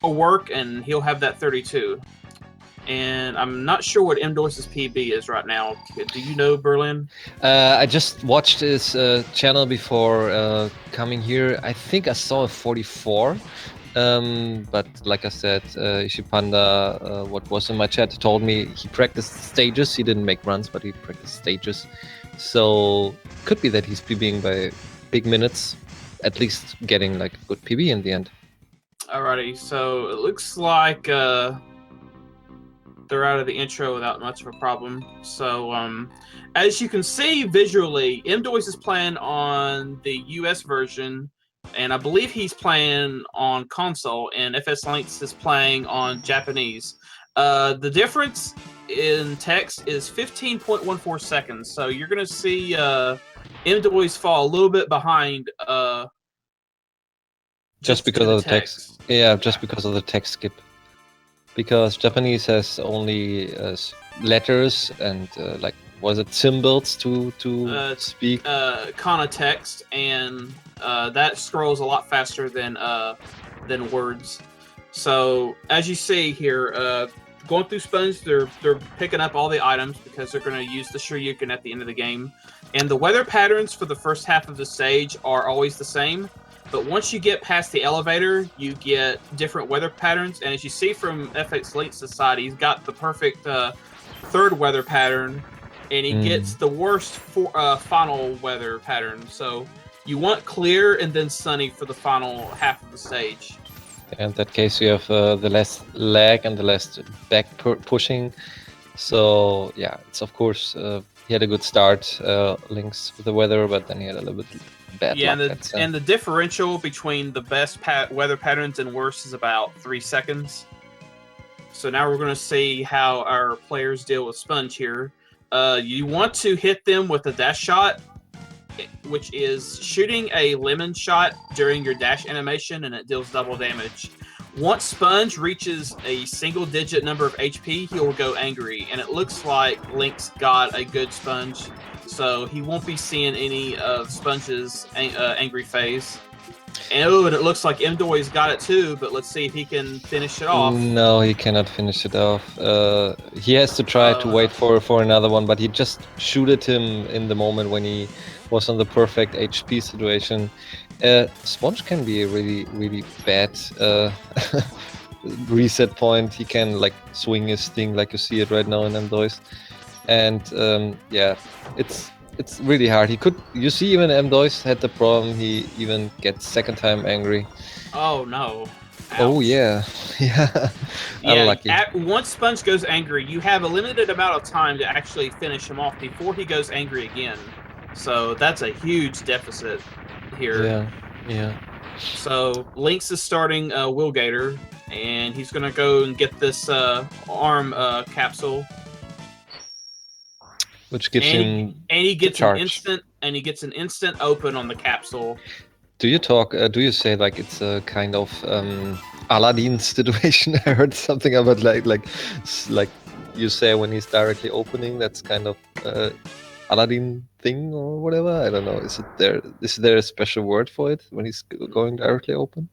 Will work, and he'll have that 32. And I'm not sure what mDoys' PB is right now. Do you know, Berlin? I just watched his channel before coming here. I think I saw a 44. But like I said, Ishipanda, what was in my chat, told me he practiced stages. He didn't make runs, but he practiced stages. So could be that he's PBing by big minutes, at least getting like a good PB in the end. Alrighty, so it looks like they're out of the intro without much of a problem. So as you can see visually, mDoys is playing on the US version, and I believe he's playing on console, and fslynx is playing on Japanese. The difference in text is 15.14 seconds, so you're going to see mDoys fall a little bit behind just because of the text. Yeah, just because of the text skip. Because Japanese has only letters and like, was it symbols to speak? Kana text, and that scrolls a lot faster than words. So as you see here, going through Sponge, they're picking up all the items because they're going to use the Shoryuken at the end of the game. And the weather patterns for the first half of the stage are always the same. But once you get past the elevator, you get different weather patterns. And as you see from fslynx's side, he's got the perfect third weather pattern, and he gets the worst final weather pattern. So you want clear and then sunny for the final half of the stage. In that case, you have the less lag and the less back pushing. So yeah, it's of course he had a good start, Lynx with the weather, but then he had a little bit bad luck. And the differential between the best weather patterns and worst is about 3 seconds. So now we're going to see how our players deal with Sponge here. You want to hit them with a dash shot, which is shooting a lemon shot during your dash animation, and it deals double damage. Once Sponge reaches a single-digit number of HP, he will go angry, and it looks like Lynx got a good Sponge, so he won't be seeing any of Sponge's angry phase. And it looks like mDoys got it too, but let's see if he can finish it off. No, he cannot finish it off. He has to try to wait for another one, but he just shooted him in the moment when he was on the perfect HP situation. Sponge can be a really, really bad reset point. He can like swing his thing like you see it right now in mDoys. And yeah, it's really hard. You see, even mDoys had the problem. He even gets second time angry. Oh no. Ouch. Oh yeah. Yeah. Unlucky. Once Sponge goes angry, you have a limited amount of time to actually finish him off before he goes angry again. So that's a huge deficit here. Yeah. So Lynx is starting Willgator, and he's gonna go and get this arm capsule, which gives him he gets an instant open on the capsule. Do you say like it's a kind of Aladdin situation? I heard something about like you say when he's directly opening, that's kind of Aladdin thing or whatever. I don't know. Is there a special word for it when he's going directly open?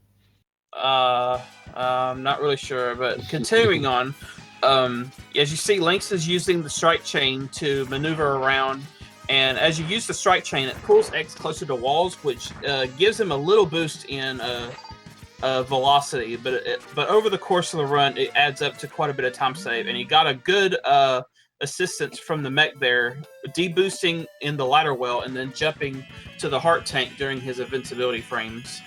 I'm not really sure, but continuing on, as you see, Lynx is using the strike chain to maneuver around, and as you use the strike chain, it pulls X closer to walls, which gives him a little boost in velocity, but over the course of the run, it adds up to quite a bit of time save, and he got a good assistance from the mech there, deboosting in the ladder well and then jumping to the heart tank during his invincibility frames.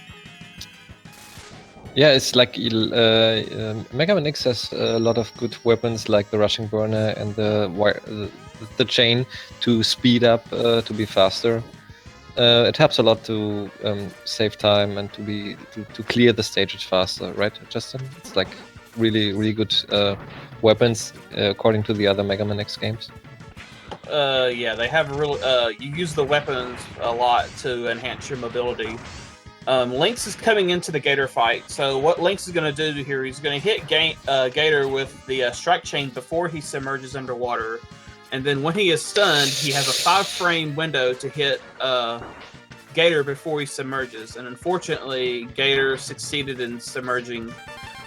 Yeah, it's like Mega Man X has a lot of good weapons like the rushing burner and the chain to speed up, to be faster. It helps a lot to save time and to clear the stages faster, right, Justin? It's like really good weapons according to the other Mega Man X games. Yeah, they have really. You use the weapons a lot to enhance your mobility. Lynx is coming into the Gator fight, so what Lynx is going to do here, he's going to hit Gator with the strike chain before he submerges underwater, and then when he is stunned, he has a 5-frame window to hit Gator before he submerges, and unfortunately, Gator succeeded in submerging.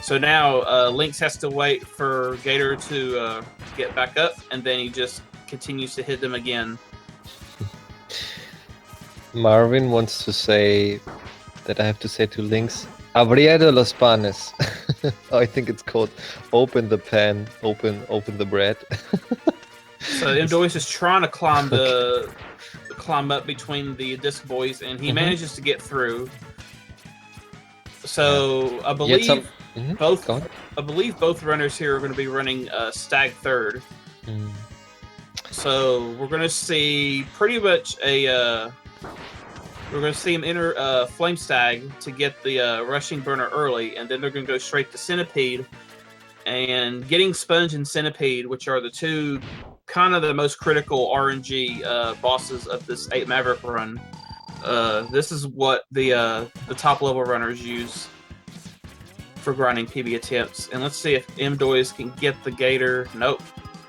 So now Lynx has to wait for Gator to get back up, and then he just continues to hit them again. Marvin wants to say that I have to say to Lynx, abriendo los panes. Oh, I think it's called open the pan, open the bread. So mDoys is trying to climb up between the disc boys, and he manages to get through. So I believe both runners here are going to be running Stag third. So we're going to see pretty much we're going to see him enter Flame Stag to get the rushing burner early, and then they're going to go straight to Centipede. And getting Sponge and Centipede, which are the two kind of the most critical RNG bosses of this 8 Maverick run. This is what the top level runners use for grinding PB attempts. And let's see if mDoys can get the Gator. Nope.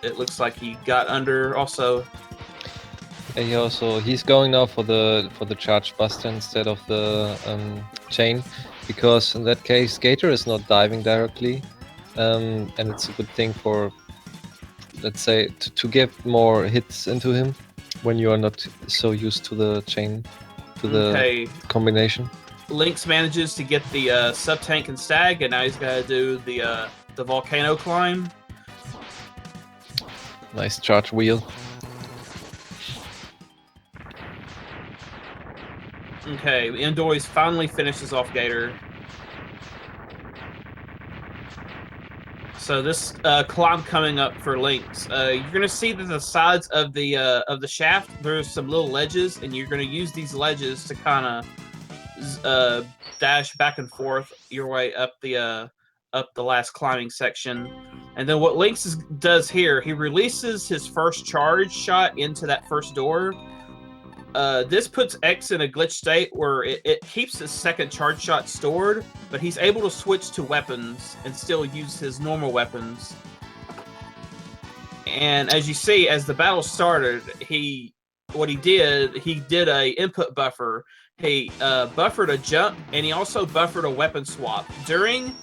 It looks like he got under also. He's going now for the charge buster instead of the chain, because in that case Gator is not diving directly, and it's a good thing for, let's say, to get more hits into him when you are not so used to the chain, to the combination. Lynx manages to get the sub tank and Stag, and now he's got to do the volcano climb. Nice charge wheel. Okay, mDoys finally finishes off Gator. So this climb coming up for Lynx, you're gonna see that the sides of the shaft, there's some little ledges, and you're gonna use these ledges to kind of dash back and forth your way up the last climbing section. And then what Lynx does here, he releases his first charge shot into that first door. This puts X in a glitch state where it keeps his second charge shot stored, but he's able to switch to weapons and still use his normal weapons. And as you see, as the battle started, he did a input buffer. He buffered a jump, and he also buffered a weapon swap. During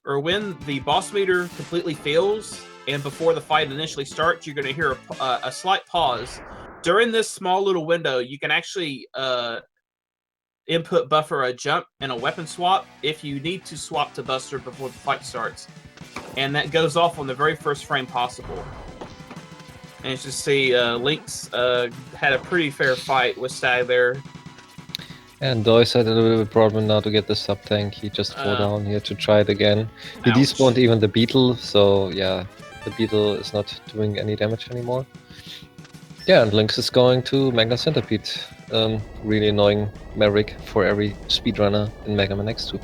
or when the boss meter completely fills and before the fight initially starts, you're going to hear a slight pause. During this small little window, you can actually input buffer a jump and a weapon swap if you need to swap to Buster before the fight starts. And that goes off on the very first frame possible. And as you see, Lynx had a pretty fair fight with Stag there. And mDoys had a little bit of a problem now to get the sub tank. He just fell down here to try it again. He despawned even the beetle, so yeah, the beetle is not doing any damage anymore. Yeah, and Lynx is going to Magna Centipede. Really annoying Maverick for every speedrunner in Mega Man X2.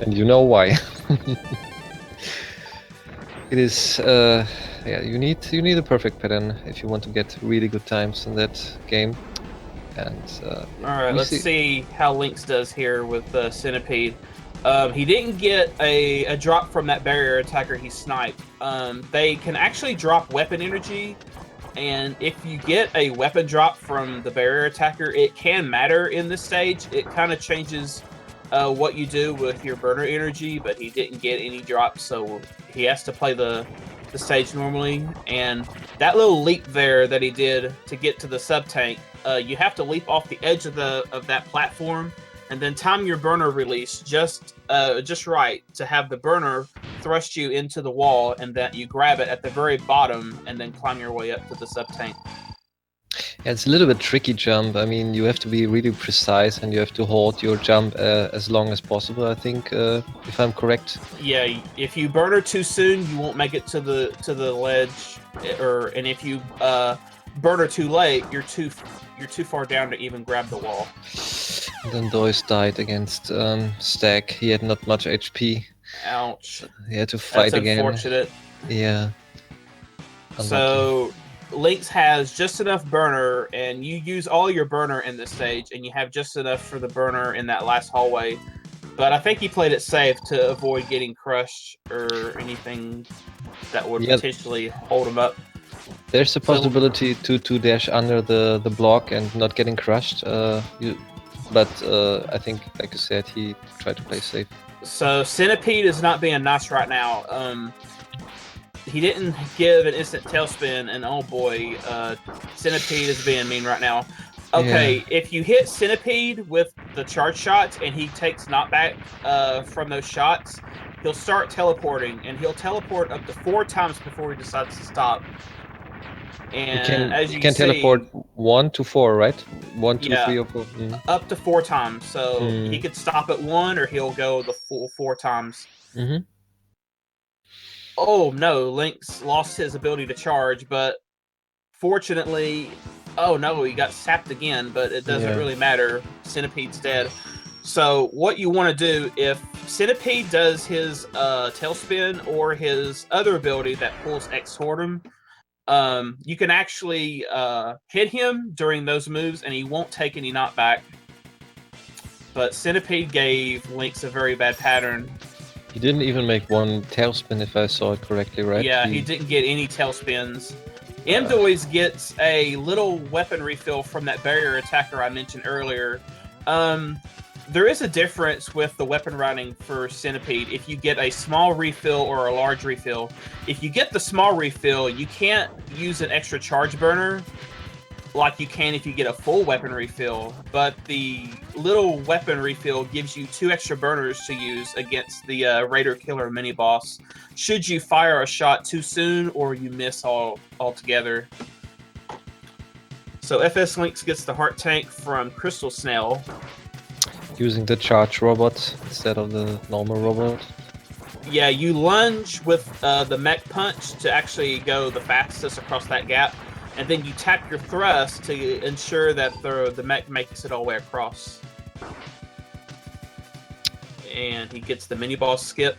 And you know why. It is, yeah, you need a perfect pattern if you want to get really good times in that game. And alright, let's see how Lynx does here with Centipede. He didn't get a drop from that barrier attacker he sniped. They can actually drop weapon energy, and if you get a weapon drop from the barrier attacker, it can matter in this stage. It kind of changes what you do with your burner energy, but he didn't get any drops, so he has to play the stage normally. And that little leap there that he did to get to the sub tank, you have to leap off the edge of that platform, and then time your burner release just right to have the burner thrust you into the wall, and that you grab it at the very bottom and then climb your way up to the sub tank. Yeah, it's a little bit tricky jump. I mean, you have to be really precise and you have to hold your jump as long as possible, I think, if I'm correct. Yeah, if you burner too soon, you won't make it to the ledge, and if you burner too late, you're too far down to even grab the wall. And then mDoys died against Stag. He had not much HP. Ouch. He had to fight again. That's unfortunate. Yeah. Unlucky. So Lynx has just enough burner, and you use all your burner in this stage, and you have just enough for the burner in that last hallway. But I think he played it safe to avoid getting crushed or anything that would potentially hold him up. There's a possibility to dash under the block and not getting crushed. But I think, like you said, he tried to play safe. So Centipede is not being nice right now. He didn't give an instant tailspin, and oh boy, Centipede is being mean right now. Okay, if you hit Centipede with the charge shots and he takes knockback from those shots, he'll start teleporting, and he'll teleport up to 4 times before he decides to stop. And as you can see, teleport 1 to 4, right? 1, 2, 3, or 4. Up to 4 times. So he could stop at 1, or he'll go the full 4 times. Oh no, Lynx lost his ability to charge, but fortunately, oh no, he got sapped again, but it doesn't really matter. Centipede's dead. So what you want to do, if Centipede does his tailspin or his other ability that pulls X toward him, you can actually hit him during those moves and he won't take any knockback. But Centipede gave Lynx a very bad pattern. He didn't even make one tailspin, if I saw it correctly, right? Yeah, he didn't get any tailspins. mDoys gets a little weapon refill from that barrier attacker I mentioned earlier. There is a difference with the weapon routing for Centipede if you get a small refill or a large refill. If you get the small refill, you can't use an extra charge burner like you can if you get a full weapon refill, but the little weapon refill gives you 2 extra burners to use against the Raider Killer mini-boss should you fire a shot too soon or you miss altogether. So fslynx gets the heart tank from Crystal Snail. Using the charge robot instead of the normal robot. Yeah, you lunge with the mech punch to actually go the fastest across that gap, and then you tap your thrust to ensure that the mech makes it all the way across. And he gets the mini-boss skip.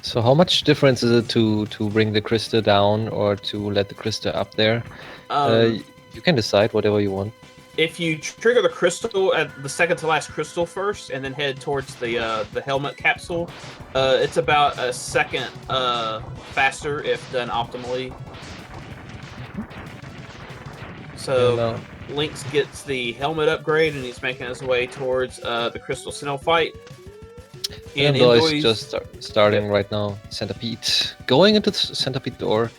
So how much difference is it to bring the crystal down or to let the crystal up there? You can decide whatever you want. If you trigger the crystal at the second to last crystal first, and then head towards the helmet capsule, it's about a second faster if done optimally. So Lynx gets the helmet upgrade, and he's making his way towards the Crystal Snail fight. And mDoys just starting right now. Centipede going into the Centipede door.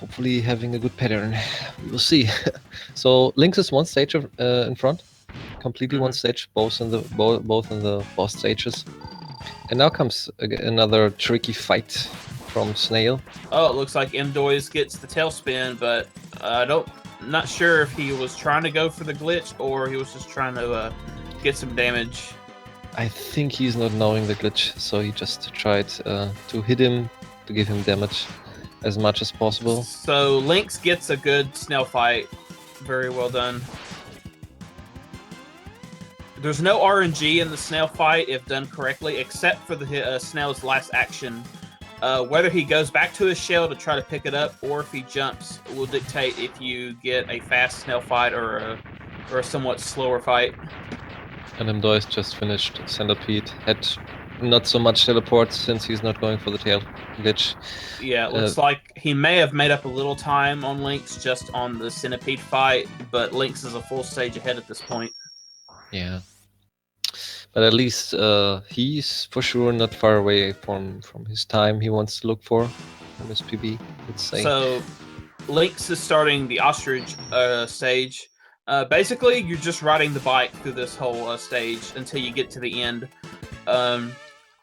Hopefully having a good pattern. We will see. So Lynx is 1 stage in front, completely 1 stage, both in the boss stages. And now comes another tricky fight from Snail. Oh, it looks like mDoys gets the tailspin, but not sure if he was trying to go for the glitch or he was just trying to get some damage. I think he's not knowing the glitch, so he just tried to hit him to give him damage as much as possible. So Lynx gets a good snail fight. Very well done. There's no RNG in the snail fight if done correctly, except for the snail's last action. Whether he goes back to his shell to try to pick it up or if he jumps will dictate if you get a fast snail fight or a somewhat slower fight. And mDoys just finished Centipede. Had not so much teleport since he's not going for the tail glitch. Yeah, it looks like he may have made up a little time on Lynx just on the Centipede fight, but Lynx is a full stage ahead at this point. Yeah. But at least he's for sure not far away from his time he wants to look for from his PB, let's say. So Lynx is starting the ostrich stage. Basically, you're just riding the bike through this whole stage until you get to the end.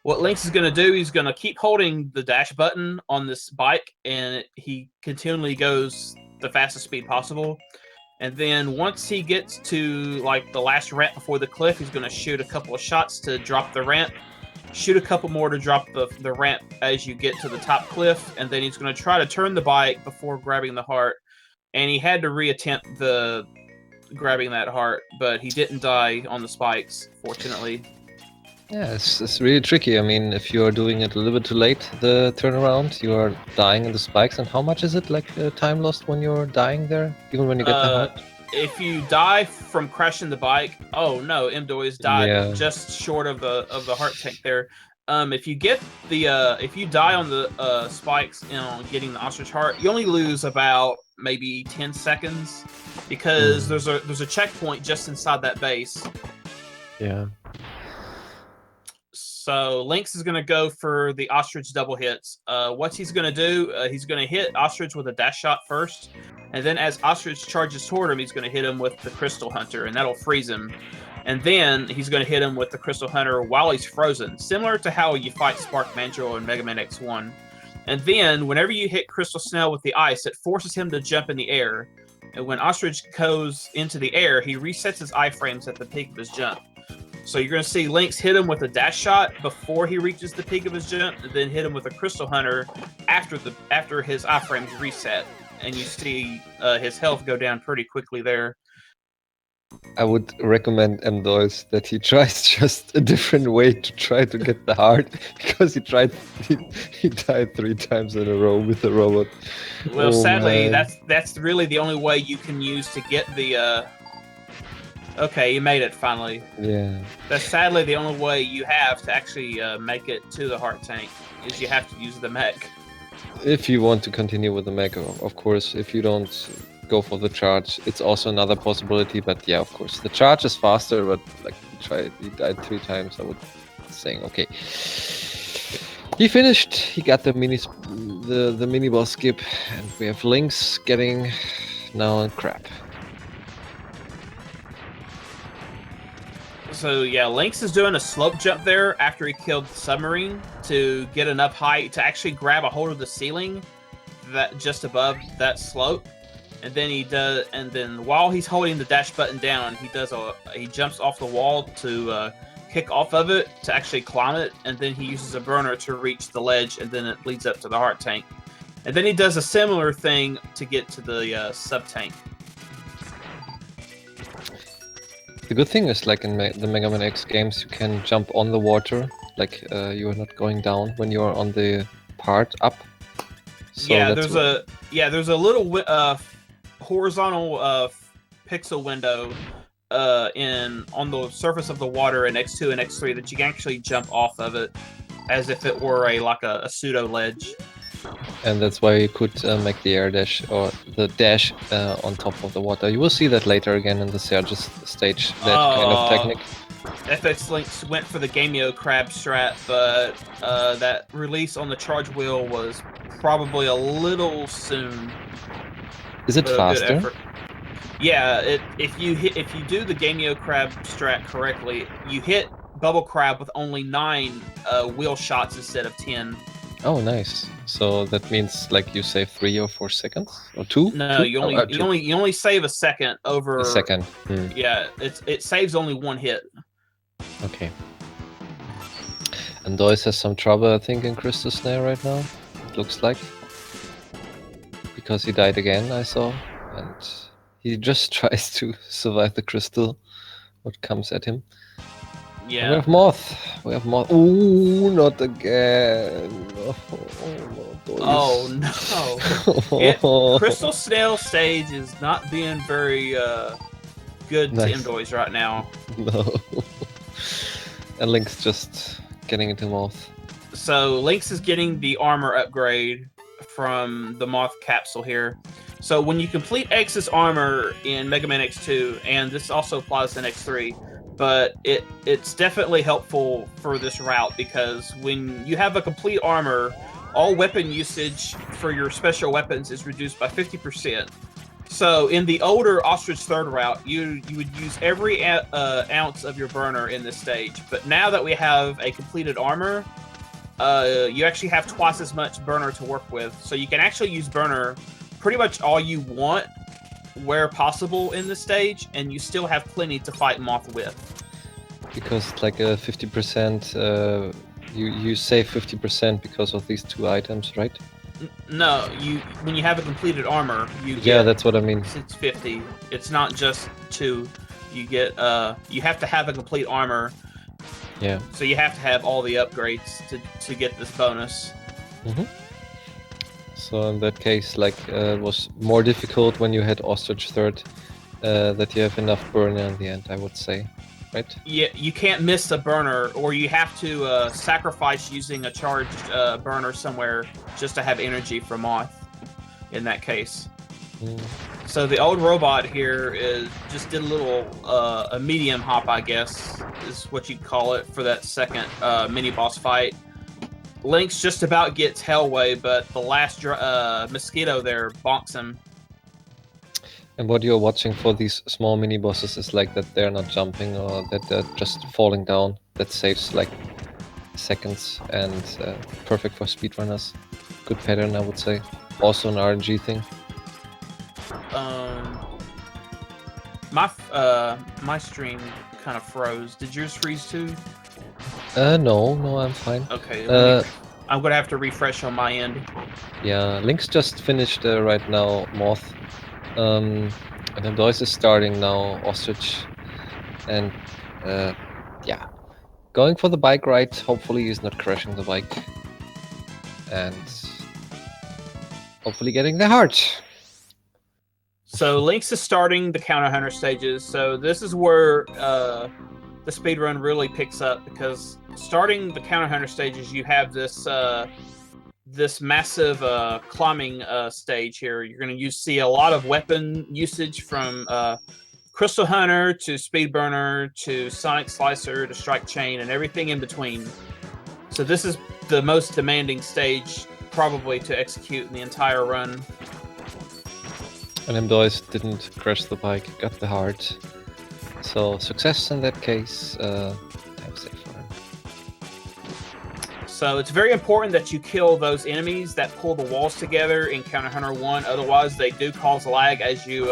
What Lynx is going to do, he's going to keep holding the dash button on this bike, and he continually goes the fastest speed possible. And then once he gets to like the last ramp before the cliff, he's going to shoot a couple of shots to drop the ramp, shoot a couple more to drop the ramp as you get to the top cliff, and then he's going to try to turn the bike before grabbing the heart. And he had to reattempt the grabbing that heart, but he didn't die on the spikes, fortunately. Yeah, it's really tricky. I mean, if you are doing it a little bit too late, the turnaround, you are dying in the spikes. And how much is it, like, time lost when you're dying there, even when you get the heart? If you die from crashing the bike, oh no, mDoys died just short of the heart tank there. If you get the if you die on the spikes and getting the ostrich heart, you only lose about maybe 10 seconds because there's a checkpoint just inside that base. Yeah. So Lynx is going to go for the ostrich double hits. What he's going to do, he's going to hit ostrich with a dash shot first, and then as ostrich charges toward him, he's going to hit him with the crystal hunter, and that'll freeze him. And then he's going to hit him with the crystal hunter while he's frozen, similar to how you fight Spark Mandrill in Mega Man X1. And then whenever you hit Crystal Snail with the ice, it forces him to jump in the air. And when ostrich goes into the air, he resets his iframes at the peak of his jump. So you're going to see Lynx hit him with a dash shot before he reaches the peak of his jump, and then hit him with a crystal hunter after his iframes reset, and you see his health go down pretty quickly there. I would recommend mDoys that he tries just a different way to try to get the heart, because he died 3 times in a row with the robot. Well, sadly, that's really the only way you can use to get the. Okay, you made it finally. Yeah. That's sadly the only way you have to actually make it to the heart tank, is you have to use the mech. If you want to continue with the mech, of course. If you don't go for the charge, it's also another possibility. But yeah, of course, the charge is faster. But like, he died 3 times. I would saying okay. He finished. He got the mini boss skip, and we have Lynx getting now crap. So yeah, Lynx is doing a slope jump there after he killed the submarine to get enough height to actually grab a hold of the ceiling that just above that slope. And then while he's holding the dash button down, he jumps off the wall to kick off of it to actually climb it, and then he uses a burner to reach the ledge, and then it leads up to the heart tank. And then he does a similar thing to get to the sub tank. The good thing is, like in the Mega Man X games, you can jump on the water, like you are not going down when you are on the part up. So yeah, there's a little horizontal pixel window on the surface of the water in X2 and X3 that you can actually jump off of it as if it were a pseudo ledge. And that's why you could make the air dash or the dash on top of the water. You will see that later again in the Serge's stage, that kind of technique. fslynx went for the Gameo crab strat, but that release on the charge wheel was probably a little soon. Is it faster? Yeah, if you do the Gameo crab strat correctly, you hit Bubble Crab with only 9 wheel shots instead of 10. Oh, nice. So that means like you save 3 or 4 seconds or 2? No, 2? you only save a second over. A second. Yeah, it saves only 1 hit. Okay. And mDoys has some trouble, I think, in Crystal Snare right now. It looks like, because he died again, I saw, and he just tries to survive the crystal, what comes at him. Yeah. And we have Moth. Ooh, not again. Oh no. Crystal Snail stage is not being very good to mDoys right now. No. And Lynx just getting into Moth. So Lynx is getting the armor upgrade from the Moth capsule here. So when you complete X's armor in Mega Man X2, and this also applies in X3, but it's definitely helpful for this route, because when you have a complete armor, all weapon usage for your special weapons is reduced by 50%. So in the older Ostrich Third route, you would use every ounce of your burner in this stage. But now that we have a completed armor, you actually have twice as much burner to work with. So you can actually use burner pretty much all you want where possible in this stage, and you still have plenty to fight Moth with. Because like a 50%, you save 50% because of these 2 items, right? No, when you have a completed armor, you get, yeah, that's what I mean. It's 50. It's not just 2. You get you have to have a complete armor. Yeah. So you have to have all the upgrades to get this bonus. Mm-hmm. So in that case, like it was more difficult when you had Ostrich Third, that you have enough burner in the end, I would say, right? Yeah, you can't miss a burner, or you have to sacrifice using a charged burner somewhere just to have energy for Moth. In that case, so the old robot here just did a little a medium hop, I guess is what you'd call it, for that second mini boss fight. Lynx just about gets Hellway, but the last mosquito there bonks him. And what you're watching for these small mini bosses is like that they're not jumping or that they're just falling down. That saves like seconds and perfect for speedrunners. Good pattern, I would say. Also an RNG thing. My stream kind of froze. Did yours freeze too? No, I'm fine. Okay, I'm gonna have to refresh on my end. Yeah, Lynx just finished right now Moth. And mDoys is starting now Ostrich. And yeah, going for the bike ride. Hopefully he's not crashing the bike. And hopefully getting the heart. So Lynx is starting the Counter Hunter stages. So this is where the speedrun really picks up, because starting the Counter Hunter stages, you have this this massive climbing stage here. You're going to see a lot of weapon usage from Crystal Hunter to Speedburner to Sonic Slicer to Strike Chain and everything in between. So this is the most demanding stage probably to execute in the entire run. And mDoys didn't crash the bike, got the heart. So success in that case. Time safe for him. So it's very important that you kill those enemies that pull the walls together in Counter Hunter 1. Otherwise, they do cause lag as you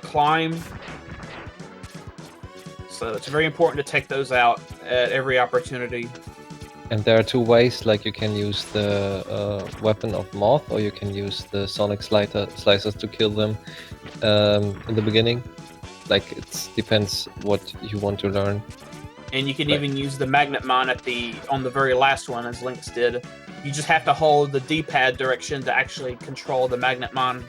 climb. So it's very important to take those out at every opportunity. And there are 2 ways, like you can use the weapon of Moth, or you can use the Sonic Slicers to kill them in the beginning. Like, it depends what you want to learn. And you can even use the Magnet Mine on the very last one, as Lynx did. You just have to hold the D-pad direction to actually control the Magnet Mine.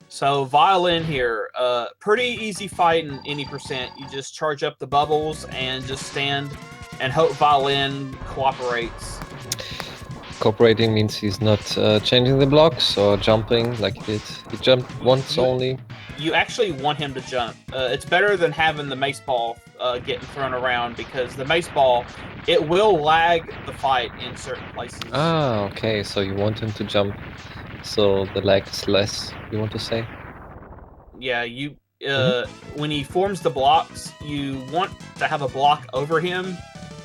So Violin here, pretty easy fight in any percent. You just charge up the bubbles and just stand and hope Violin cooperates. Cooperating means he's not changing the blocks or jumping like he did. He jumped once only. You actually want him to jump. It's better than having the mace ball getting thrown around, because the mace ball, it will lag the fight in certain places. Ah, okay. So you want him to jump, so the lag is less, you want to say? Yeah, when he forms the blocks, you want to have a block over him,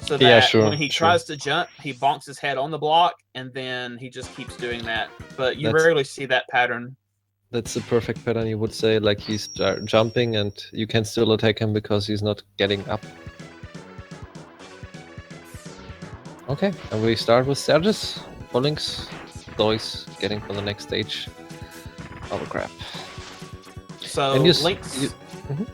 so that when he tries to jump, he bonks his head on the block, and then he just keeps doing that. But you rarely see that pattern. That's the perfect pattern, you would say, like he's jumping and you can still attack him because he's not getting up. Okay, and we start with stages. For Lynx, mDoys getting for the next stage. Oh crap. So Lynx...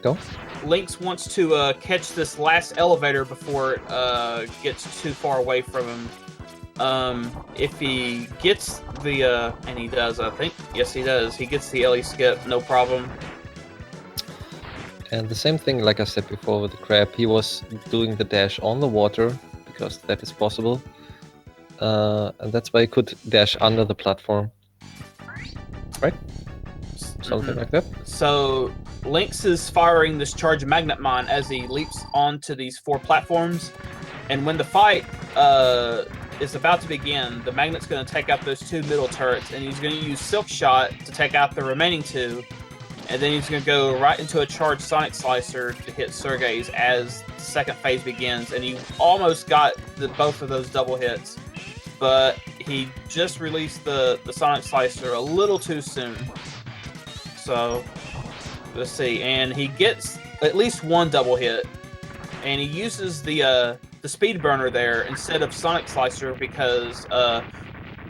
Go. Lynx wants to catch this last elevator before it gets too far away from him. If he gets the, and he does, I think. Yes, he does. He gets the LE skip, no problem. And the same thing, like I said before with the crab, he was doing the dash on the water, because that is possible. And that's why he could dash under the platform. Right? Something like that. So Lynx is firing this charged magnet mine as he leaps onto these 4 platforms. And when the fight is about to begin, the Magnet's going to take out those 2 middle turrets, and he's going to use Silk Shot to take out the remaining 2, and then he's going to go right into a charged Sonic Slicer to hit Sergei's as the second phase begins, and he almost got both of those double hits, but he just released the Sonic Slicer a little too soon. So, let's see, and he gets at least 1 double hit, and he uses the Speed Burner there instead of Sonic Slicer because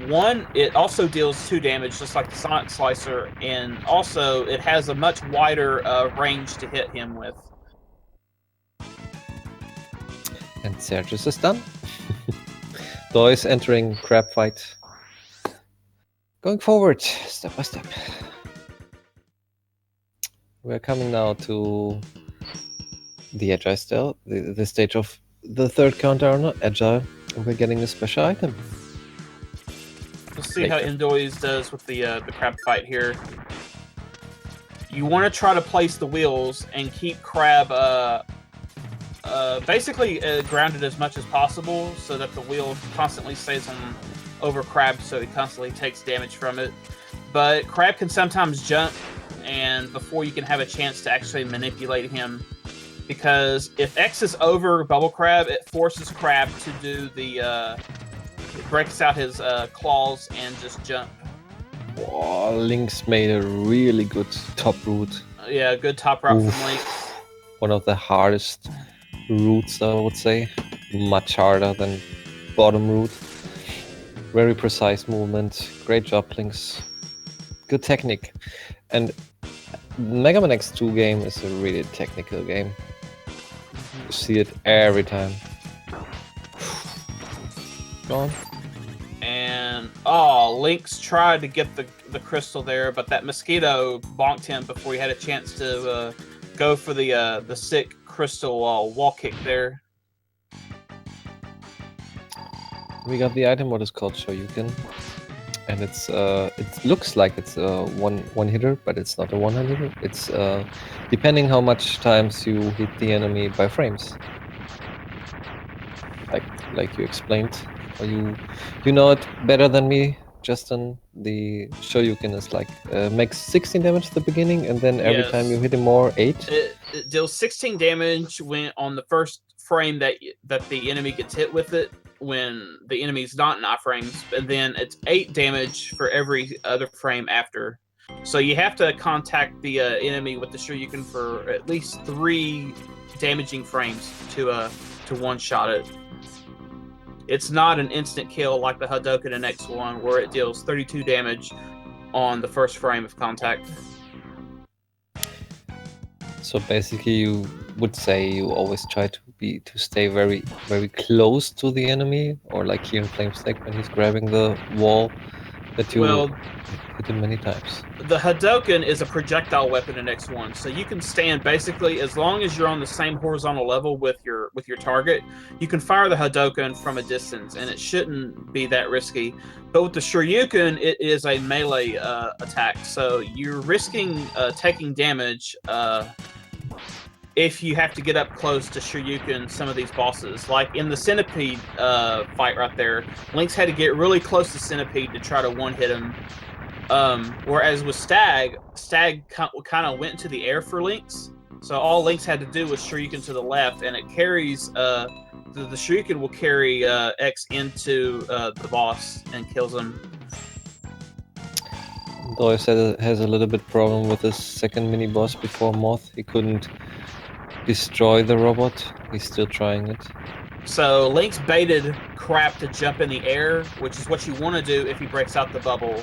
1, it also deals 2 damage just like the Sonic Slicer, and also it has a much wider range to hit him with. And Sergius is done. mDoys entering crab fight. Going forward, step by step. We're coming now to the Agile still, the stage of the third counter, not Agile, and we're getting a special item. Let's see how mDoys does with the crab fight here. You want to try to place the wheels and keep crab basically grounded as much as possible so that the wheel constantly stays on over crab so he constantly takes damage from it. But crab can sometimes jump, and before you can have a chance to actually manipulate him, because if X is over Bubble Crab, it forces Crab to do the it breaks out his claws and just jump. Oh, Lynx made a really good top route. Yeah, good top route from Lynx. One of the hardest routes, I would say. Much harder than bottom route. Very precise movement. Great job, Lynx. Good technique. And Mega Man X2 game is a really technical game. You see it every time. Gone. And Lynx tried to get the crystal there, but that mosquito bonked him before he had a chance to go for the sick crystal wall kick there. We got the item what is called Shoryuken, and it looks like it's a one hitter, but it's not a one hitter. It's depending how much times you hit the enemy by frames, like you explained. Or you know it better than me, Justin. The Shoryuken is like makes 16 damage at the beginning, and then every time you hit him more, 8. It deals 16 damage when on the first frame that the enemy gets hit with it, when the enemy's not in iframes, and then it's 8 damage for every other frame after. So you have to contact the enemy with the Shoryuken for at least 3 damaging frames to one-shot it. It's not an instant kill like the Hadouken in X1, where it deals 32 damage on the first frame of contact. So basically, you would say you always try to stay very, very close to the enemy, or like here in Flamestack when he's grabbing the wall, that you hit him many times. The Hadouken is a projectile weapon in X1, so you can stand basically as long as you're on the same horizontal level with your target. You can fire the Hadouken from a distance, and it shouldn't be that risky. But with the Shoryuken, it is a melee attack, so you're risking taking damage if you have to get up close to Shoryuken some of these bosses. Like in the Centipede fight right there, Lynx had to get really close to Centipede to try to one-hit him. Whereas with Stag kind of went into the air for Lynx. So all Lynx had to do was Shoryuken to the left, and it carries the Shoryuken will carry X into the boss and kills him. mDoys has a little bit problem with his second mini boss before Moth. He couldn't destroy the robot. He's still trying it. So Lynx baited Crab to jump in the air, which is what you want to do if he breaks out the bubble.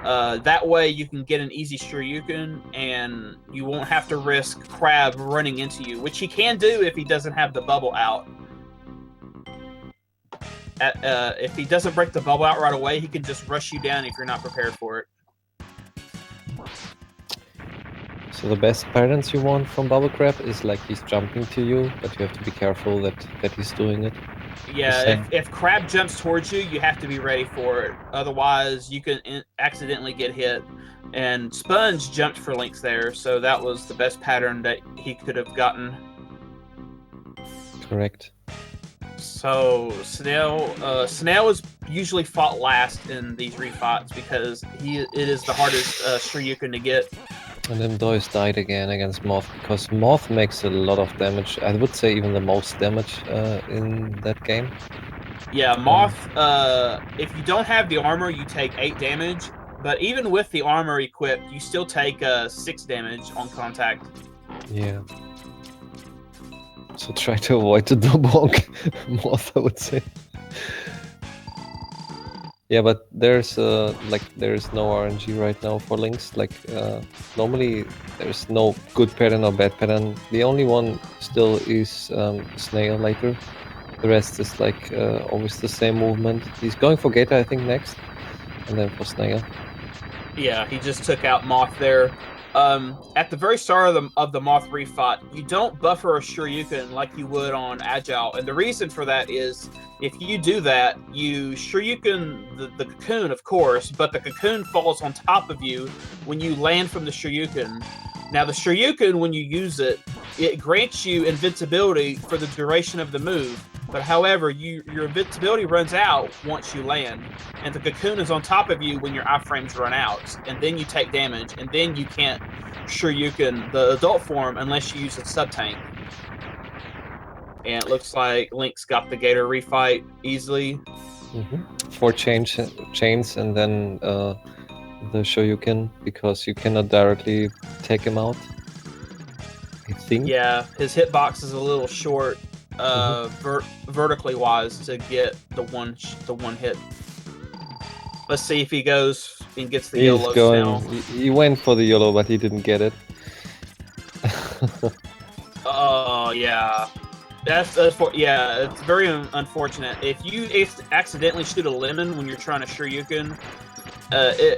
That way you can get an easy Shoryuken, and you won't have to risk Crab running into you, which he can do if he doesn't have the bubble out. If he doesn't break the bubble out right away, he can just rush you down if you're not prepared for it. So the best patterns you want from Bubble Crab is like he's jumping to you, but you have to be careful that he's doing it. Yeah, if Crab jumps towards you, you have to be ready for it. Otherwise, you can accidentally get hit. And Sponge jumped for Lynx there, so that was the best pattern that he could have gotten. Correct. So Snail is usually fought last in these refights because it is the hardest Shoryuken to get. And then mDoys died again against Moth because Moth makes a lot of damage. I would say even the most damage in that game. Yeah, Moth. If you don't have the armor, you take 8 damage. But even with the armor equipped, you still take 6 damage on contact. Yeah. So try to avoid the bonk Moth, I would say. Yeah, but there's there's no RNG right now for Lynx. Normally there's no good pattern or bad pattern. The only one still is Snail later. The rest is always the same movement. He's going for Gator, I think, next, and then for Snail. Yeah, he just took out Moth there. At the very start of the Moth refight, you don't buffer a Shoryuken like you would on Agile, and the reason for that is if you do that, you Shoryuken the cocoon, of course, but the cocoon falls on top of you when you land from the Shoryuken. Now, the Shoryuken, when you use it, it grants you invincibility for the duration of the move. But however, your invincibility runs out once you land, and the cocoon is on top of you when your iframes run out, and then you take damage, and then you can't Shoryuken the adult form unless you use a sub tank. And it looks like Lynx got the Gator refight easily. 4 chains and then the Shoryuken because you cannot directly take him out. I think. Yeah, his hitbox is a little short, vertically wise to get the one hit. Let's see if he goes and gets the YOLO now. He went for the YOLO, but he didn't get it. Oh yeah, it's very unfortunate. If you accidentally shoot a lemon when you're trying to Shoryuken,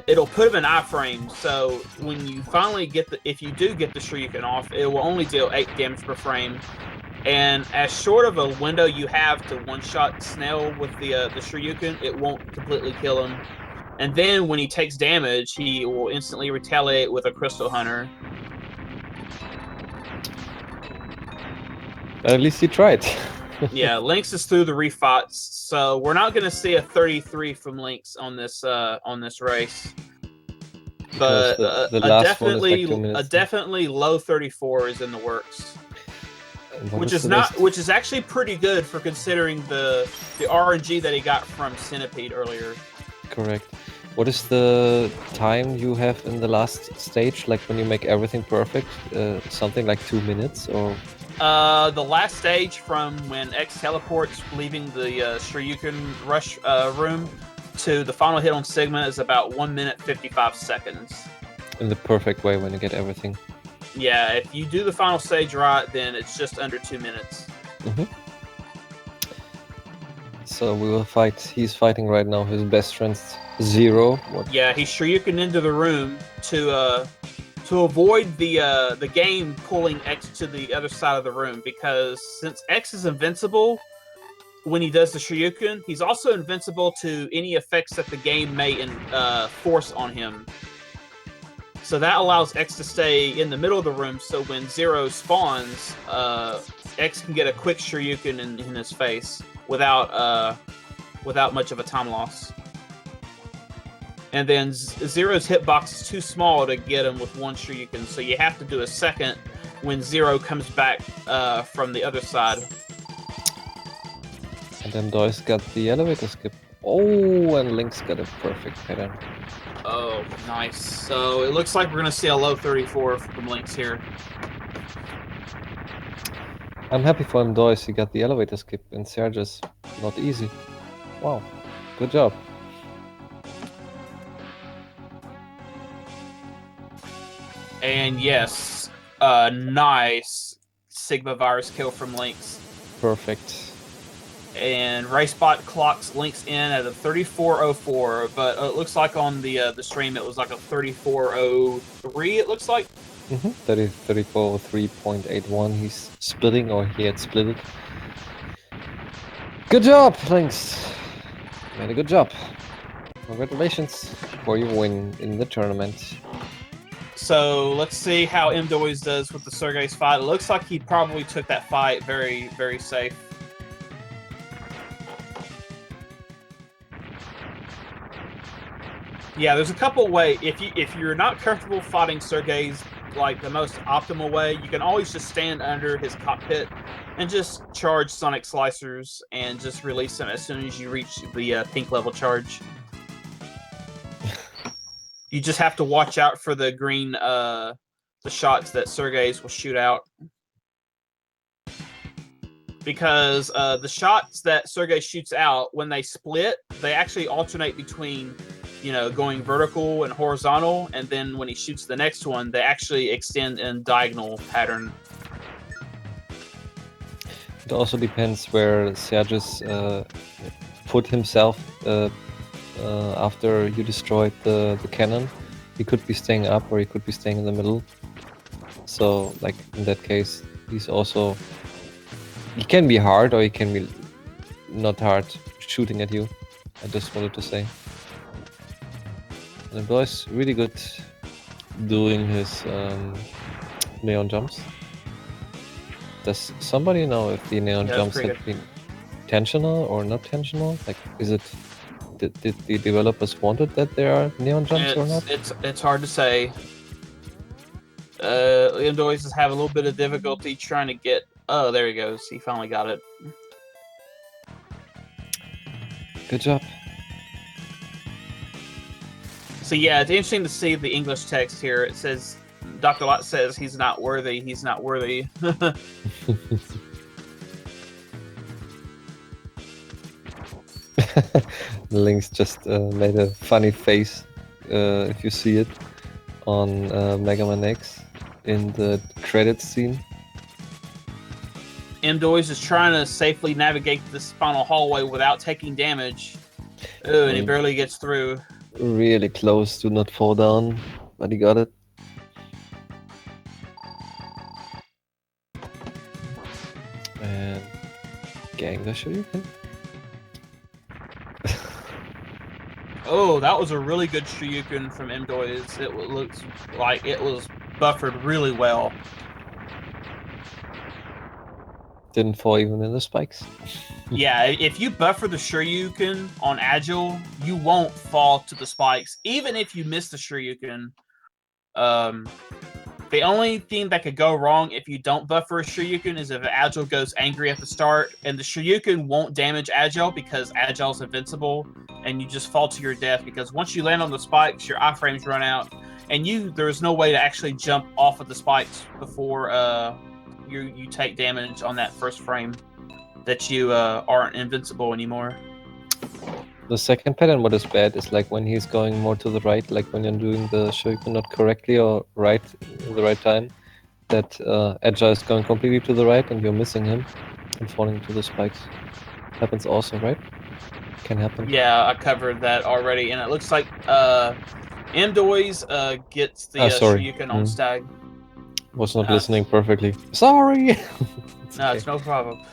it'll put him in iframe. So when you finally if you do get the Shoryuken off, it will only deal 8 damage per frame. And as short of a window you have to one-shot Snail with the Shoryuken, it won't completely kill him. And then when he takes damage, he will instantly retaliate with a Crystal Hunter. At least he tried. Yeah, Lynx is through the refights, so we're not going to see a 33 from Lynx on this race. But a definitely low 34 is in the works. Which is actually pretty good for considering the RNG that he got from Centipede earlier. Correct. What is the time you have in the last stage? Like when you make everything perfect, something like 2 minutes or? The last stage from when X teleports, leaving the Shoryuken rush room, to the final hit on Sigma is about 1 minute 55 seconds. In the perfect way when you get everything. Yeah, if you do the final stage right, then it's just under 2 minutes. So we will fight. He's fighting right now his best friend, Zero. Yeah, he's Shoryuken into the room to avoid the game pulling X to the other side of the room, because since X is invincible when he does the Shoryuken, he's also invincible to any effects that the game may force on him. So that allows X to stay in the middle of the room, so when Zero spawns, X can get a quick Shoryuken in his face without much of a time loss. And then Zero's hitbox is too small to get him with one Shoryuken, so you have to do a second when Zero comes back from the other side. And then mDoys got the elevator skip. Oh, and Lynx got a perfect pattern. Oh, nice. So it looks like we're going to see a low 34 from Lynx here. I'm happy for mDoys. He got the elevator skip in Serges. Not easy. Wow. Good job. And yes, nice Sigma virus kill from Lynx. Perfect. And RaceBot clocks Lynx in at a 34.04, but it looks like on the stream it was like a 34.03. It looks like. 34.3.81. He's splitting, or he had split it. Good job, Lynx. You made a good job. Congratulations for your win in the tournament. So let's see how mDoys does with the Sergei's fight. It looks like he probably took that fight very, very safe. Yeah, there's a couple ways. If you're not comfortable fighting Sergei's like the most optimal way, you can always just stand under his cockpit and just charge Sonic Slicers and just release them as soon as you reach the pink level charge. You just have to watch out for the green the shots that Sergei's will shoot out. Because the shots that Sergei shoots out, when they split, they actually alternate between, going vertical and horizontal, and then when he shoots the next one, they actually extend in diagonal pattern. It also depends where Sergis put himself after you destroyed the cannon. He could be staying up or he could be staying in the middle. So, like, in that case, he's also... He can be hard or he can be not hard shooting at you. I just wanted to say. And mDoys really good doing his neon jumps. Does somebody know if the neon jumps have been intentional or not intentional? Like, is it... Did the developers wanted that there are neon jumps or not? It's hard to say. mDoys is having a little bit of difficulty trying to get... Oh, there he goes. He finally got it. Good job. So yeah, it's interesting to see the English text here. It says, Dr. Lot says he's not worthy. He's not worthy. Lynx just made a funny face, if you see it, on Mega Man X in the credits scene. mDoys is trying to safely navigate this final hallway without taking damage. Ooh, and he barely gets through. Really close to not fall down, but he got it. And gang the shuriken. Oh, that was a really good Shoryuken from mDoys. It looks like it was buffered really well. Didn't fall even in the spikes. Yeah, if you buffer the Shoryuken on Agile, you won't fall to the spikes, even if you miss the Shoryuken. The only thing that could go wrong if you don't buffer a Shoryuken is if Agile goes angry at the start, and the Shoryuken won't damage Agile because Agile's invincible, and you just fall to your death because once you land on the spikes, your iframes run out, and there's no way to actually jump off of the spikes before you take damage on that first frame that you aren't invincible anymore. The second pattern, what is bad, is like when he's going more to the right, like when you're doing the shuriken not correctly or right in the right time, that Agile is going completely to the right and you're missing him and falling to the spikes. Happens also, right? Can happen. Yeah, I covered that already, and it looks like mDoys gets the Shoryuken on Stag. Was not listening perfectly. Sorry! No, it's no problem.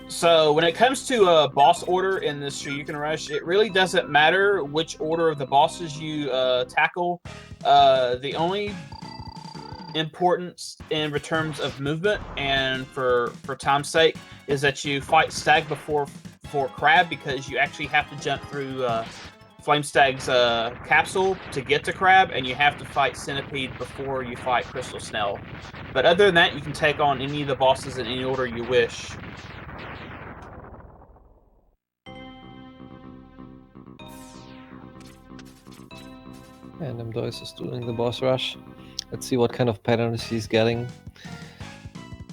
So when it comes to boss order in this Shoryuken Rush, it really doesn't matter which order of the bosses you tackle. The only importance in terms of movement and for time's sake is that you fight Stag before Crab, because you actually have to jump through Flame Stag's capsule to get to Crab, and you have to fight Centipede before you fight Crystal Snell. But other than that, you can take on any of the bosses in any order you wish. And mDoys is doing the boss rush. Let's see what kind of patterns he's getting.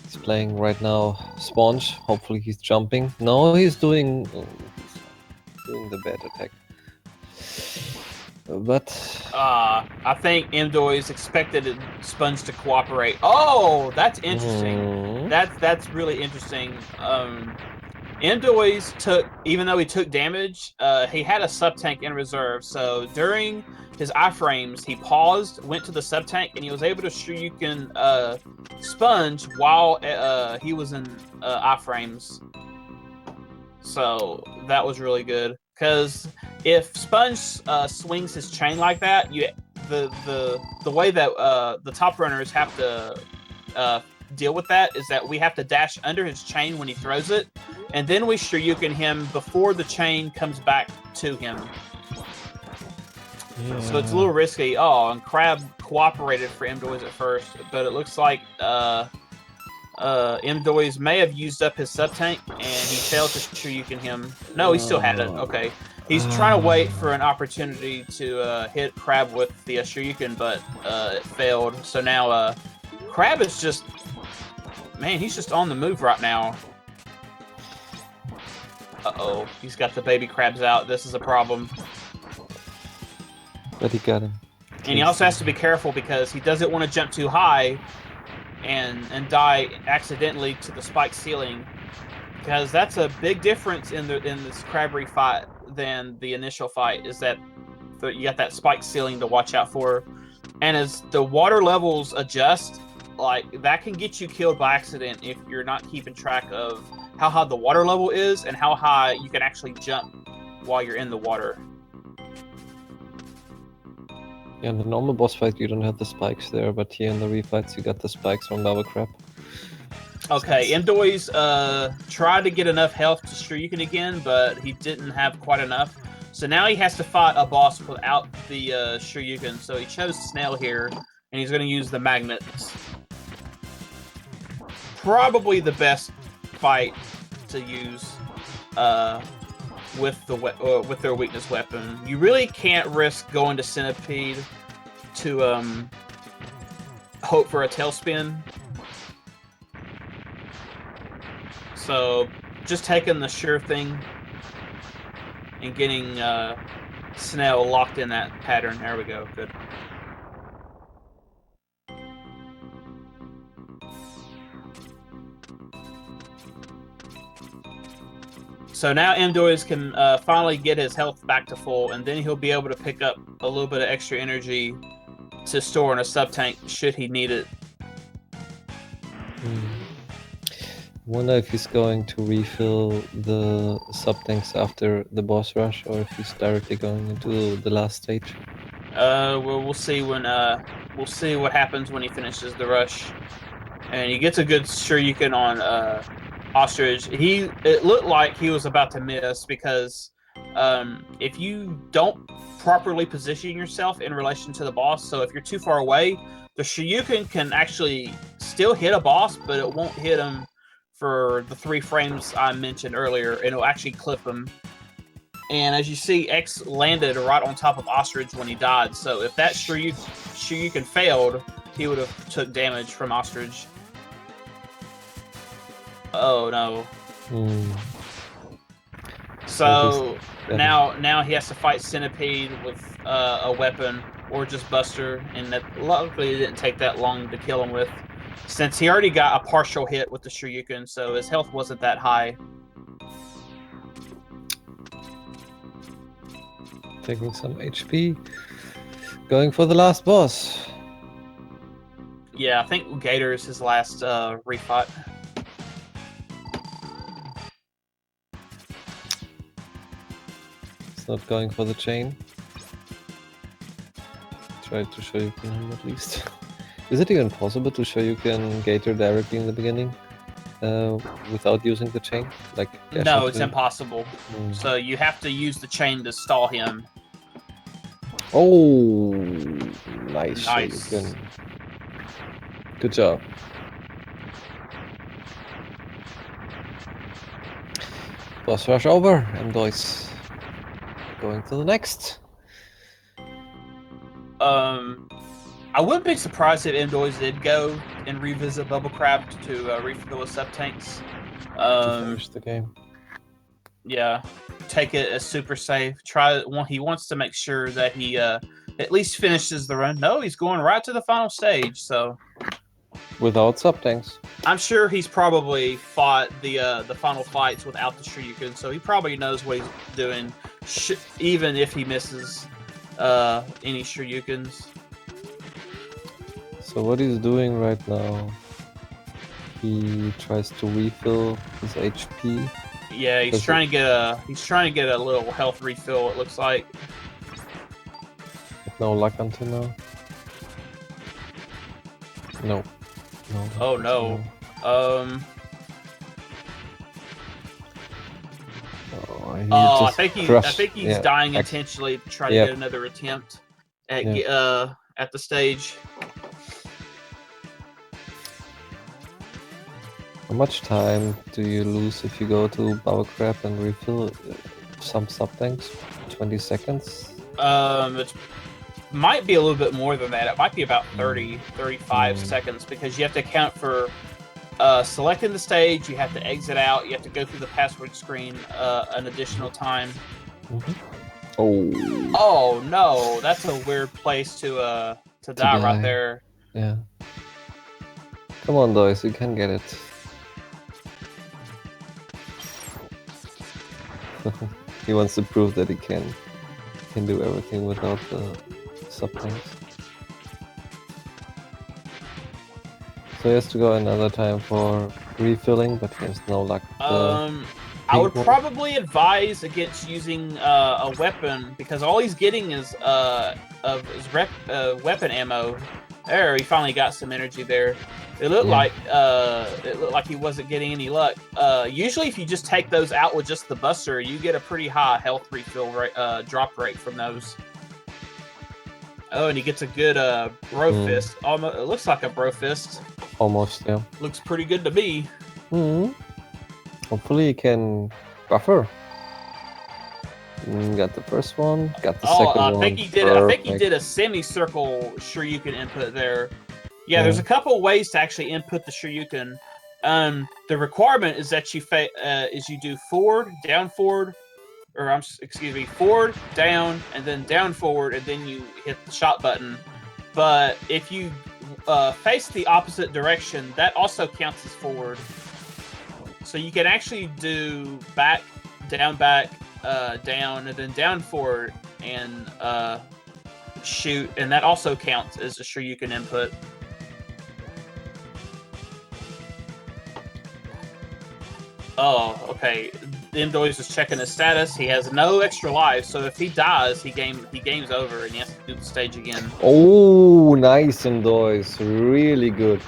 He's playing right now Sponge. Hopefully he's jumping. No, he's doing the bad attack. But I think mDoys expected Sponge to cooperate. Oh, that's interesting. That's really interesting. mDoys even though he took damage, he had a sub-tank in reserve. So during his iframes, he paused, went to the sub-tank, and he was able to Shoryuken Sponge while he was in iframes. So that was really good. Because if Sponge swings his chain like that, the way that the top runners have to deal with that is that we have to dash under his chain when he throws it, and then we Shoryuken him before the chain comes back to him. Yeah. So it's a little risky. Oh, and Crab cooperated for mDoys at first, but it looks like mDoys may have used up his sub-tank, and he failed to Shoryuken him. No, he still had it. Okay. He's trying to wait for an opportunity to hit Crab with the Shoryuken, but it failed. So now Crab is just... Man, he's just on the move right now. Uh-oh. He's got the baby crabs out. This is a problem. But he got him. And he also has to be careful because he doesn't want to jump too high and die accidentally to the spike ceiling, because that's a big difference in this crabbery fight than the initial fight. Is that you got that spike ceiling to watch out for, and as the water levels adjust, like that can get you killed by accident if you're not keeping track of how high the water level is and how high you can actually jump while you're in the water. Yeah, in the normal boss fight you don't have the spikes there, but here in the refights you got the spikes from Lava Crab. Okay, mDoys tried to get enough health to Shoryuken again, but he didn't have quite enough. So now he has to fight a boss without the Shoryuken. So he chose Snail here, and he's going to use the magnets. Probably the best fight to use with their weakness weapon. You really can't risk going to Centipede to hope for a tailspin. So just taking the sure thing and getting Snail locked in that pattern. There we go. Good. So now mDoys can finally get his health back to full, and then he'll be able to pick up a little bit of extra energy to store in a sub-tank should he need it. Wonder if he's going to refill the sub-tanks after the boss rush, or if he's directly going into the last stage. Well, we'll see when we'll see what happens when he finishes the rush, and he gets a good Shoryuken on Ostrich. It looked like he was about to miss because if you don't properly position yourself in relation to the boss, so if you're too far away, the Shoryuken can actually still hit a boss, but it won't hit him for the 3 frames I mentioned earlier, and it'll actually clip him. And as you see, X landed right on top of Ostrich when he died, so if that Shoryuken failed, he would have took damage from Ostrich. Oh no. So now he has to fight Centipede with a weapon or just Buster, and that luckily it didn't take that long to kill him with, since he already got a partial hit with the Shoryuken, so his health wasn't that high. Taking some HP. Going for the last boss. Yeah, I think Gator is his last refight. It's not going for the chain. Try to show you can him at least. Is it even possible to show you can Gator directly in the beginning without using the chain? Like no, it's impossible. So you have to use the chain to stall him. Oh, nice. Nice. Good job. Boss rush over, mDoys going to the next. I wouldn't be surprised if mDoys did go and revisit Bubble Crab to refill his sub-tanks. To finish the game. Yeah, take it as super safe. He wants to make sure that he at least finishes the run. No, he's going right to the final stage. So without sub-tanks. I'm sure he's probably fought the final fights without the Shoryuken, so he probably knows what he's doing, even if he misses any Shoryukens. So what he's doing right now, he tries to refill his HP. Yeah, he's trying to get a little health refill. It looks like. No luck until now. No. Oh no. I think he's dying intentionally to try to get another attempt. at the stage. How much time do you lose if you go to Baba Crab and refill some sub-tanks? 20 seconds? It might be a little bit more than that. It might be about 30, 35 seconds, because you have to account for selecting the stage, you have to exit out, you have to go through the password screen an additional time. Oh no, that's a weird place to die right there. Yeah. Come on, Doys, you can get it. He wants to prove that he can do everything without the sub-tanks. So he has to go another time for refilling, but he has no luck. I would probably advise against using a weapon, because all he's getting is weapon ammo. There, he finally got some energy there. It looked like he wasn't getting any luck. Usually, if you just take those out with just the buster, you get a pretty high health refill rate, drop rate from those. Oh, and he gets a good bro fist. Almost, it looks like a bro fist. Almost, yeah. Looks pretty good to me. Hopefully he can buffer. Got the first one, got the second one. I think he did a semicircle Shoryuken input there. Yeah, there's a couple ways to actually input the Shoryuken. The requirement is that you do forward, down, forward, or forward, down, and then down, forward, and then you hit the shot button. But if you face the opposite direction, that also counts as forward. So you can actually do back, down, and then down, forward, and shoot, and that also counts as a Shoryuken input. Oh, okay. mDoys is checking his status. He has no extra life, so if he dies, he game's over, and he has to do the stage again. Oh, nice mDoys, really good.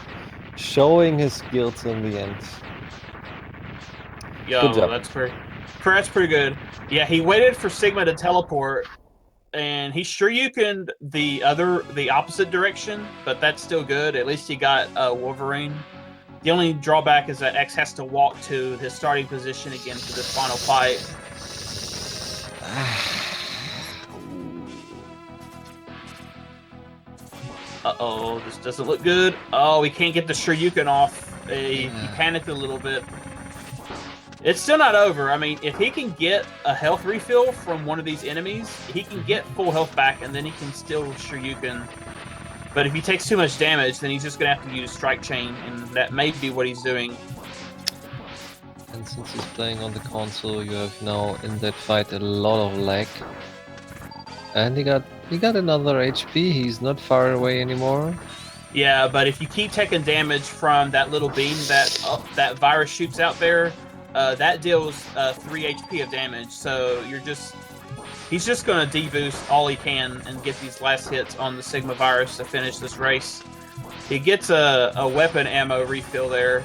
Showing his skills in the end. Yo, good job. That's pretty good. Yeah, he waited for Sigma to teleport, and he Shoryukened the opposite direction, but that's still good. At least he got Wolverine. The only drawback is that X has to walk to his starting position again for this final fight. Uh-oh, this doesn't look good. Oh, he can't get the Shoryuken off. He panicked a little bit. It's still not over. I mean, if he can get a health refill from one of these enemies, he can get full health back, and then he can still Shoryuken. But if he takes too much damage, then he's just going to have to use Strike Chain, and that may be what he's doing. And since he's playing on the console, you have now in that fight a lot of lag. And he got another HP. He's not far away anymore. Yeah, but if you keep taking damage from that little beam that virus shoots out there, that deals 3 HP of damage. So he's just going to deboost all he can and get these last hits on the Sigma virus to finish this race. He gets a weapon ammo refill there.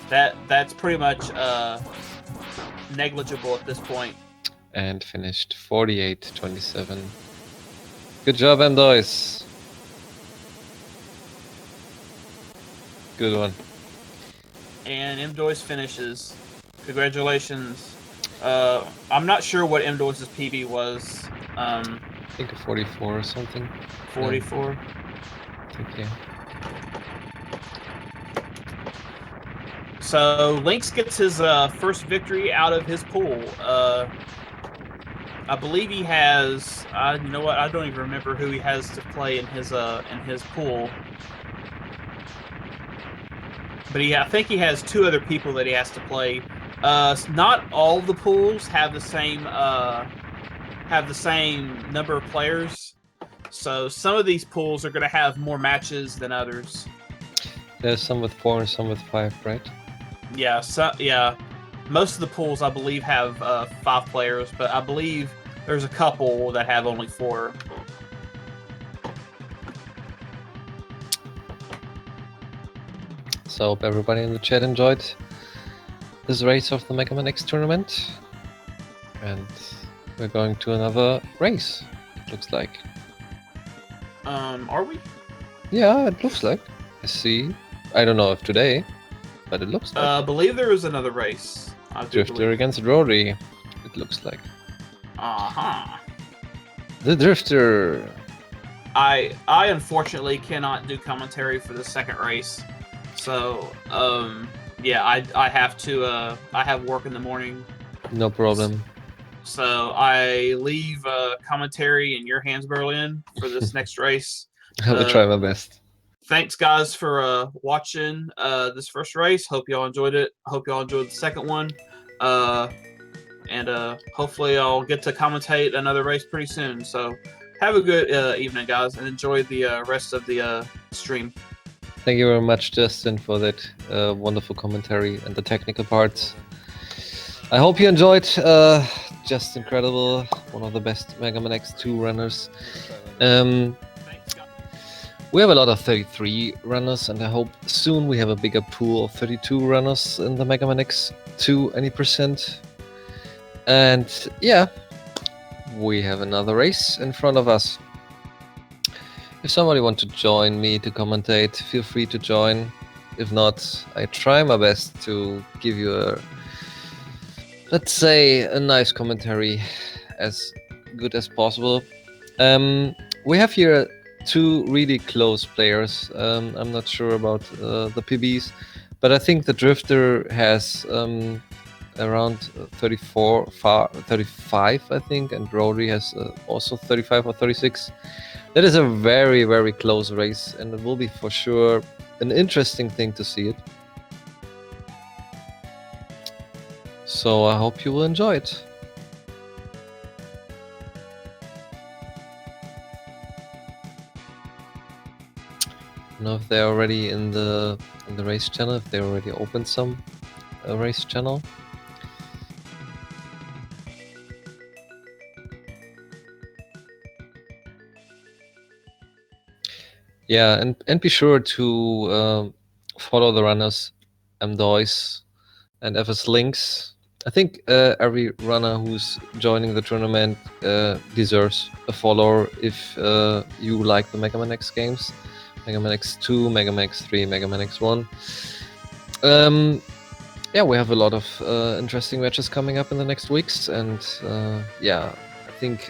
That's pretty much negligible at this point. And finished 48-27. Good job, mDoys. Good one. And mDoys finishes. Congratulations. I'm not sure what mDoys' PB was. I think a 44 or something. 44? I think, yeah. So Lynx gets his first victory out of his pool. I believe he has. You know what? I don't even remember who he has to play in his pool. But I think he has 2 other people that he has to play. Not all of the pools have the same number of players. So some of these pools are going to have more matches than others. There's some with 4 and some with 5, right? Yeah. So yeah, most of the pools I believe have 5 players, but I believe there's a couple that have only 4. So hope everybody in the chat enjoyed this race of the Mega Man X tournament. And we're going to another race, it looks like. Are we? Yeah, it looks like. I see. I don't know if today, but it looks like. I believe there is another race. I do Drifter believe. against Rory, it looks like. Uh-huh. The Drifter. I unfortunately cannot do commentary for the second race. So, yeah, I have to I have work in the morning. No problem. So I leave commentary in your hands, Berlin, for this next race. I will try my best. Thanks, guys, for watching this first race. Hope y'all enjoyed it. Hope y'all enjoyed the second one. And hopefully I'll get to commentate another race pretty soon. So have a good evening, guys, and enjoy the rest of the stream. Thank you very much, Justin, for that wonderful commentary and the technical parts. I hope you enjoyed. Just incredible. One of the best Mega Man X2 runners. We have a lot of 33 runners, and I hope soon we have a bigger pool of 32 runners in the Mega Man X2 any percent. And yeah, we have another race in front of us. If somebody wants to join me to commentate, feel free to join. If not, I try my best to give you a, let's say, a nice commentary as good as possible. We have here two really close players. I'm not sure about the PBs, but I think the Drifter has around 35, I think, and Rory has also 35 or 36. That is a very, very close race, and it will be for sure an interesting thing to see it. So I hope you will enjoy it. I don't know if they're already in the race channel, if they already opened some race channel. Yeah, and be sure to follow the runners, mDoys and fslynx. I think every runner who's joining the tournament deserves a follower if you like the Mega Man X games. Mega Man X2, Mega Man X3, Mega Man X1. Yeah, we have a lot of interesting matches coming up in the next weeks, and yeah, I think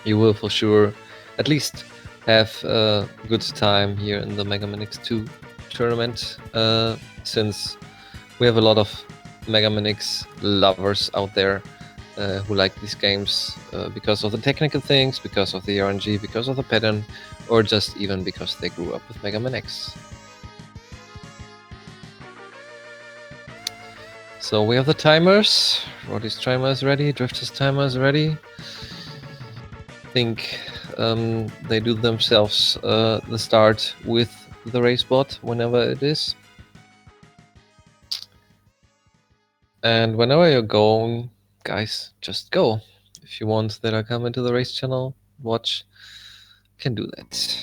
you will for sure at least have a good time here in the Mega Man X2 tournament, since we have a lot of Mega Man X lovers out there who like these games because of the technical things, because of the RNG, because of the pattern, or just even because they grew up with Mega Man X. So we have the timers. Roddy's timer is ready, Drifter's timer is ready. I think they do themselves the start with the race bot whenever it is. And whenever you're going, guys, just go. If you want that I come into the race channel, watch, can do that.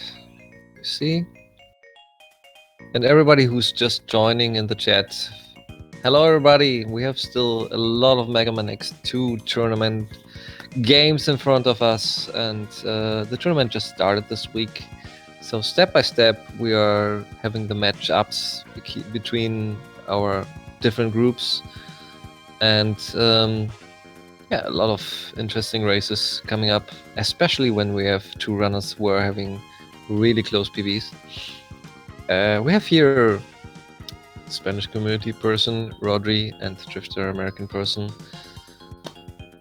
You see? And everybody who's just joining in the chat, hello everybody! We have still a lot of Mega Man X2 tournament games in front of us, and the tournament just started this week. So step by step, we are having the matchups between our different groups, and yeah, a lot of interesting races coming up, especially when we have two runners who are having really close PBs. We have here Spanish community person, Rodri, and Drifter American person.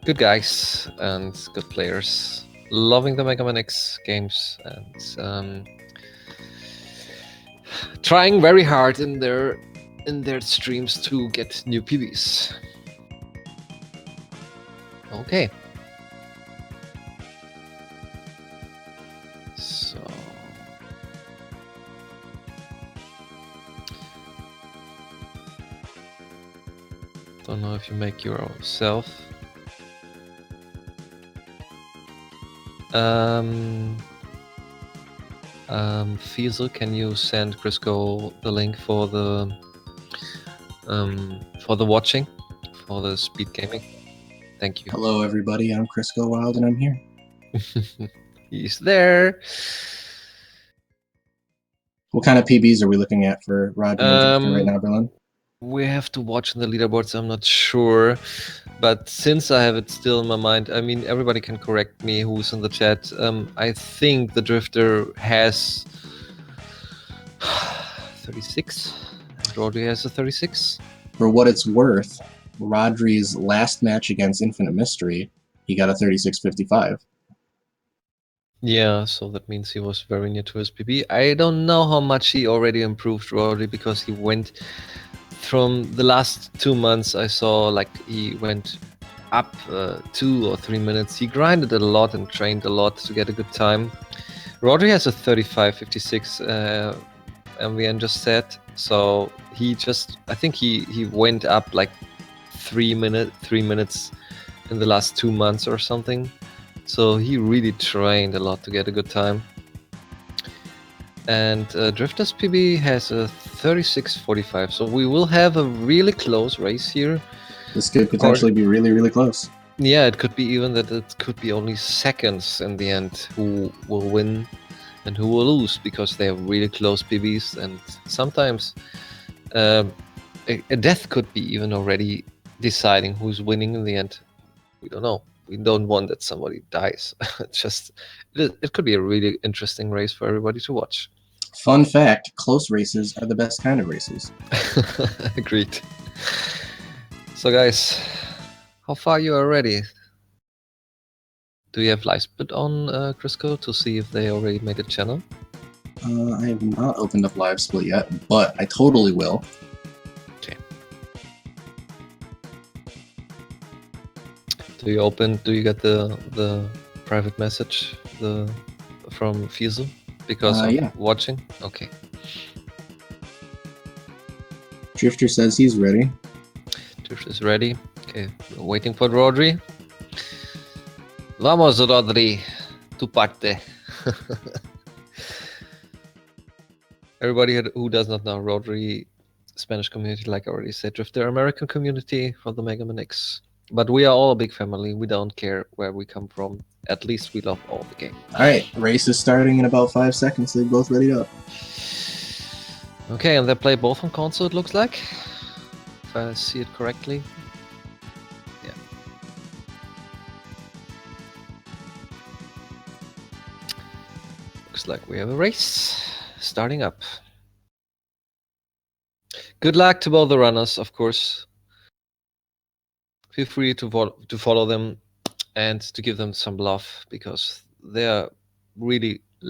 Good guys and good players. Loving the Mega Man X games and trying very hard in their streams to get new PBs. Okay. So don't know if you make yourself. Fiesel, can you send Crisco the link for the watching, for the speed gaming? Thank you. Hello everybody, I'm Crisco Wild and I'm here. He's there. What kind of PBs are we looking at for Rodri and Drifter right now, Berlin? We have to watch the leaderboards. I'm not sure, but since I have it still in my mind, I mean, everybody can correct me who's in the chat. I think the Drifter has 36. Rodri has a 36. For what it's worth, Rodri's last match against Infinite Mystery, he got a 36.55. Yeah, so that means he was very near to his PB. I don't know how much he already improved, Rodri, because he went from the last 2 months. I saw like he went up 2 or 3 minutes. He grinded a lot and trained a lot to get a good time. Rodri has a 35.56, MVN just said. So I think he went up like 3 minutes in the last 2 months or something. So he really trained a lot to get a good time. And Drifter's PB has a 36.45. So we will have a really close race here. This could potentially be really, really close. Yeah, it could be even that it could be only seconds in the end who will win and who will lose, because they have really close PBs. And sometimes a death could be even already deciding who's winning in the end. We don't know. We don't want that somebody dies. It could be a really interesting race for everybody to watch. Fun fact, close races are the best kind of races. Agreed. So guys, how far you are ready? Do you have live split on, Crisco, to see if they already made a channel? I have not opened up live split yet, but I totally will. Okay. Do you get the private message from Fiesel because of watching? Okay. Drifter says he's ready. Drifter's ready. Okay, we're waiting for Rodri. Vamos, Rodri, tu parte. Everybody who does not know, Rodri, Spanish community, like I already said, Drifter American community for the Mega Man X. But we are all a big family. We don't care where we come from. At least we love all the game. All right, race is starting in about 5 seconds. They're both ready up. Okay, and they play both on console, it looks like. If I see it correctly. Yeah. Looks like we have a race starting up. Good luck to both the runners, of course. Feel free to follow them and to give them some love, because they're really